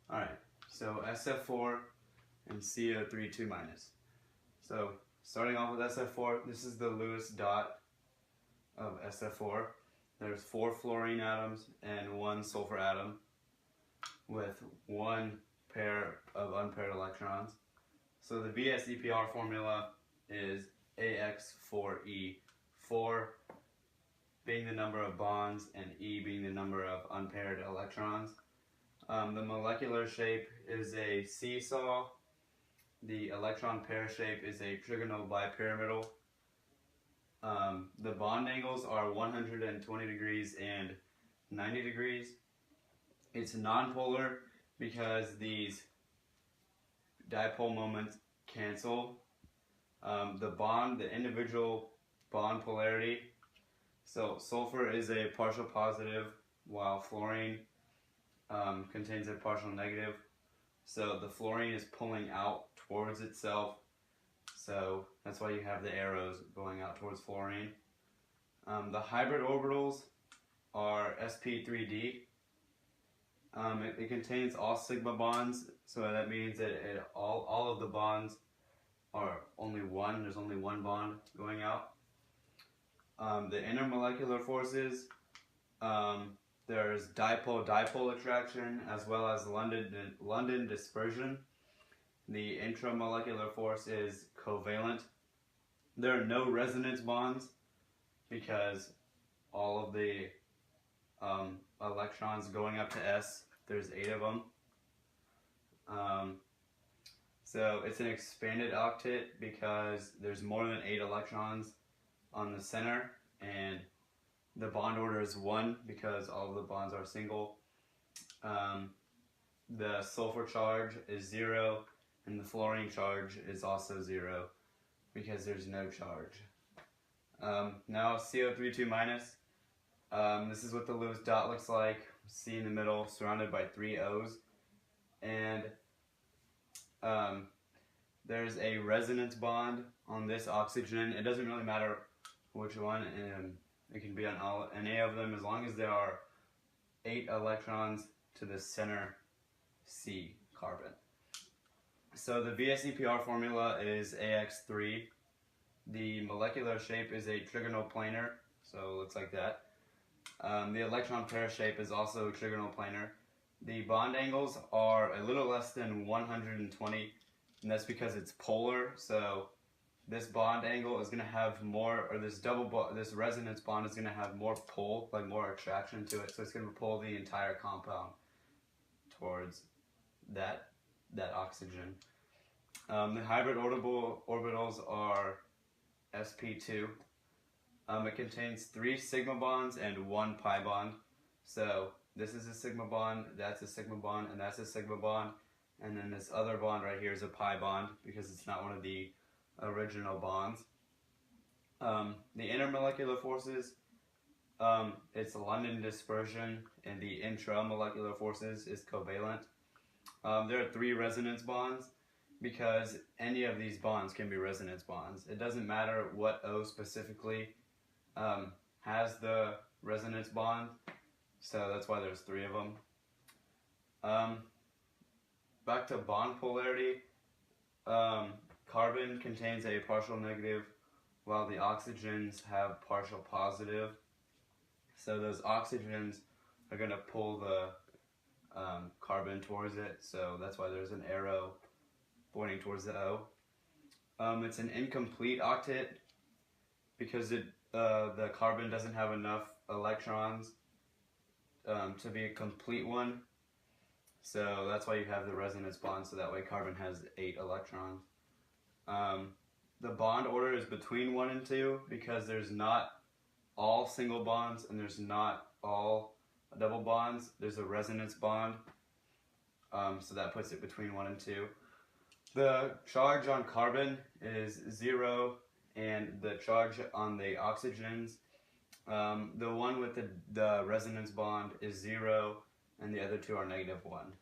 Alright, so SF4 and CO3 2-. So starting off with SF4, this is the Lewis dot of SF4. There's 4 fluorine atoms and 1 sulfur atom with 1 pair of unpaired electrons. So the VSEPR formula is AX4E, 4 being the number of bonds and E being the number of unpaired electrons. The molecular shape is a seesaw. The electron pair shape is a trigonal bipyramidal. The bond angles are 120 degrees and 90 degrees. It's nonpolar because these dipole moments cancel. The individual bond polarity. So sulfur is a partial positive while fluorine contains a partial negative. So the fluorine is pulling out towards itself. So that's why you have the arrows going out towards fluorine. The hybrid orbitals are sp3d. It contains all sigma bonds, so that means that all of the bonds are only one. There's only one bond going out. The intermolecular forces, there's dipole-dipole attraction as well as London dispersion. The intramolecular force is covalent. There are no resonance bonds because all of the electrons going up to S, there's 8 of them. So it's an expanded octet because there's more than 8 electrons on the center, and the bond order is 1 because all of the bonds are single. The sulfur charge is 0, and the fluorine charge is also 0 because there's no charge. Now CO3 2-. This is what the Lewis dot looks like. C in the middle, surrounded by 3 O's, and there's a resonance bond on this oxygen. It doesn't really matter which one, and it can be on any of them as long as there are 8 electrons to the center C carbon. So the VSEPR formula is AX3. The molecular shape is a trigonal planar, so it looks like that. The electron pair shape is also trigonal planar. The bond angles are a little less than 120, and that's because it's polar. So this bond angle is going to have more, or this resonance bond is going to have more pull, like more attraction to it. So it's going to pull the entire compound towards that oxygen. The hybrid orbitals are sp2. It contains 3 sigma bonds and 1 pi bond. So this is a sigma bond, that's a sigma bond, and that's a sigma bond. And then this other bond right here is a pi bond because it's not one of the original bonds. The intermolecular forces, it's London dispersion, and the intramolecular forces is covalent. There are 3 resonance bonds because any of these bonds can be resonance bonds. It doesn't matter what O specifically has the resonance bond, so that's why there's 3 of them. Back to bond polarity, carbon contains a partial negative while the oxygens have partial positive. So those oxygens are going to pull the carbon towards it, so that's why there's an arrow pointing towards the O. It's an incomplete octet because the carbon doesn't have enough electrons to be a complete one. So that's why you have the resonance bond, so that way carbon has 8 electrons. The bond order is between 1 and 2 because there's not all single bonds and there's not all double bonds. There's a resonance bond, so that puts it between 1 and 2. The charge on carbon is 0, and the charge on the oxygens, the one with the resonance bond is 0, and the other 2 are -1.